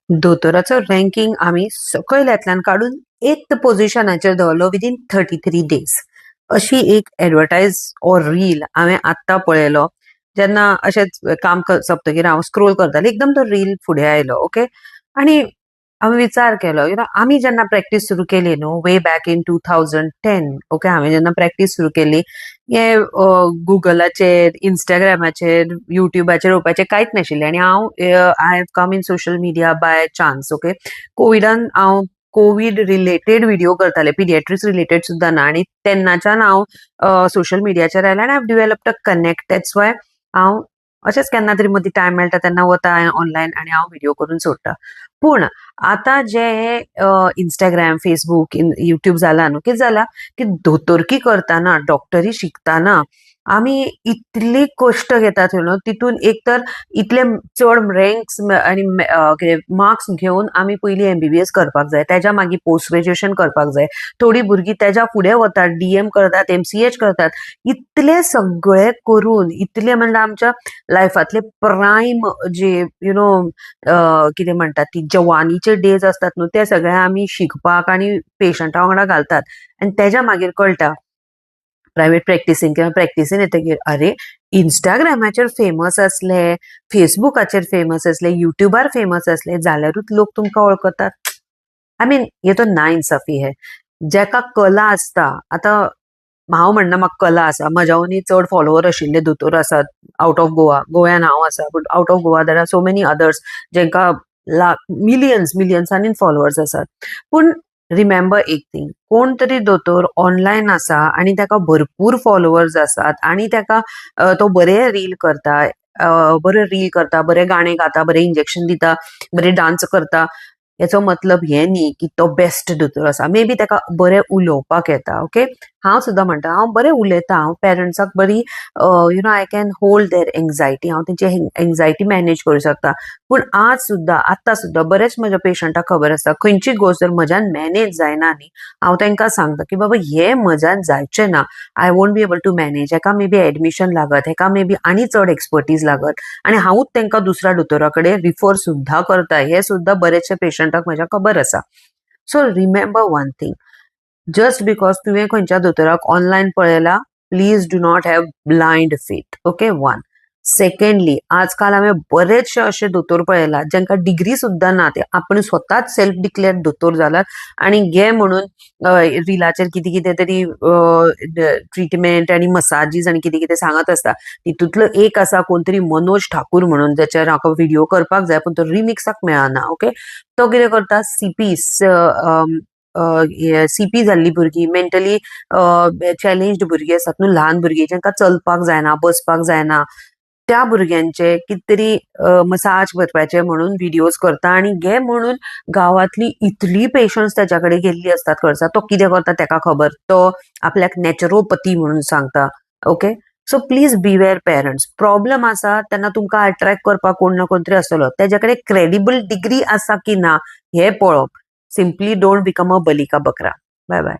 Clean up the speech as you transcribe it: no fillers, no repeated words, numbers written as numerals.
दोतोराचो ranking आमी सकयल्यांतल्यान काडून 8th पोझिशनाचेर दवरलो विदीन 33 days. अशी एक एडवर्टायज ऑर रील हांवें आत्तां पळयलो. जेन्ना अशेंच काम सोंपतकीर हांव स्क्रोल करतालें, एकदम तो रील फुडें आयलो. ओके, आनी हांवें विचार केलो, आमी जेन्ना प्रॅक्टीस सुरू केली न्हू, वे बॅक इन 2010. ओके, हांवें जेन्ना प्रॅक्टीस सुरू केली, हे गुगलाचेर, इंस्टाग्रामाचेर, युट्यूबाचेर येवपाचें कांयच नाशिल्लें. आनी हांव I have come in social media by chance. Okay, कोविडान हांव कोविड रिलेटेड व्हिडिओ करताले, पिडियाट्रिक्स रिलेटेड सुद्दां ना. आनी तेन्नाच्यान हांव सोशल मिडियाचेर आयलें आनी हांव developed a connect. That's why हांव अशेंच केन्ना तरी मदीं टायम मेळटा तेन्ना वता ऑनलायन आनी हांव व्हिडिओ करून सोडटा. पूण आतां जे इंस्टाग्राम, फेसबूक, युट्यूब जाला न्हू, कितें जाला की दोतोरकी करतना, डॉक्टरी शिकतना आमी इतली कश्ट घेतात तितून एक तर इतले चड रँक्स आनी मार्क्स घेवन आमी पयलीं MBBS करपाक जाय, तेज्या मागीर पोस्ट ग्रॅज्युएशन करपाक जाय. थोडी भुरगीं तेज्या फुडें वतात, DM करतात, MCH करतात. इतले सगळे करून इतले म्हणजे आमच्या लायफातले प्रायम जे कितें म्हणटात ती जवानीचे डेज असतात न्हू, ते सगळे आमी शिकपाक आनी पेशंटा वांगडा घालतात. आनी तेज्या मागीर कळटा प्रायवेट प्रॅक्टिसीन किंवा प्रॅक्टिसीन येतकीर अरे इंस्टाग्रामाचेर फेमस असले, फेसबुकाचेर फेमस असले, युट्यूबार फेमस असले जाल्यारूच लोक तुमकां वळखतात. आय मीन हे तो नाइन्साफी हे. जेका कला आसता, आतां हांव म्हणना म्हाका कला आसा, म्हज्यावनी चड फॉलोवर आशिल्ले दोतोर आसात आउट ऑफ गोवा. गोव्यान हांव आसा, but out of Goa there are so many others जेंका मिलियन्सांनी फॉलोवर्स आसात. पूण रिमेंबर एक थिंग, कोण तरी दोतोर ऑनलायन आसा आनी ताका भरपूर फॉलोवर्स आसात आनी ताका तो बरे रील करता, बरे गाणे गाता, बरे इंजेक्शन दिता, बरे डान्स करता, याचो मतलब हे न्ही की तो बेस्ट दोतोर आसा. मे बी ताका बरें उलोवपाक येता. ओके, हांव सुद्दां म्हणटा हांव बरें उलयता, हांव पेरंट्साक बरी I can hold their anxiety, हांव तेंची एंग्जायटी मॅनेज करूं शकता. पूण आत्तां सुद्दां बरेच म्हज्या पेशंटाक खबर आसता खंयची गोष्ट जर म्हज्यान मॅनेज जायना न्ही, हांव तांकां सांगता की बाबा हे म्हज्यान जायचें ना, I won't be able to manage. हेका मे बी एडमिशन लागत, हेका मे बी आनी चड एक्सपर्टीज लागत, आनी हांवूच तांकां दुसऱ्या दोतोरा कडेन रिफर सुद्दां करता. हे सुद्दां बरेचशे पेशंटाक म्हज्या खबर आसा. So remember one thing, just because तुवें खंयच्या दोतोराक ऑनलायन पळयला, please do not have blind faith. Okay, one. Secondly, आजकाल हांवें बरेचशे अशे दोतोर पळयला जेंकां डिग्री सुद्दां ना, ते आपण स्वताच सेल्फ डिक्लेअर्ड दोतोर जाल्यात आनी घे म्हणून रिलाचेर कितें कितें तरी ट्रिटमेंट आनी मसाजीस आनी कितें कितें सांगत आसता. तितूंतलो एक आसा कोण तरी मनोज ठाकूर म्हणून, जाचेर हाका व्हिडिओ करपाक जाय पूण तो रिमिक्साक मेळना. ओके, तो कितें करता, CP जाल्ली भुरगीं, मेंटली चॅलेंज्ड भुरगीं आसात न्हू, ल्हान भुरगीं जेंकां चलपाक जायना, बसपाक जायना, त्या भुरग्यांचे कितें मसाज करपाचे म्हणून व्हिडिओज करता. आनी घे म्हणून गांवांतली इतली पेशंट्स त्याच्या कडेन गेल्ली असतात खर्चा, तो कितें करता तेका खबर, तो आपल्याक नॅचरोपॅथी म्हणून सांगता. Okay, so please बिवेअर parents. Problem आसा तेन्ना तुमकां अट्रॅक्ट करपाक कोण ना कोण तरी आसतलो, तेज्या कडेन क्रेडिबल डिग्री आसा की ना हें पळोवप. सिम्पली डोंट बिकम अ बलिका बकरा. Bye bye.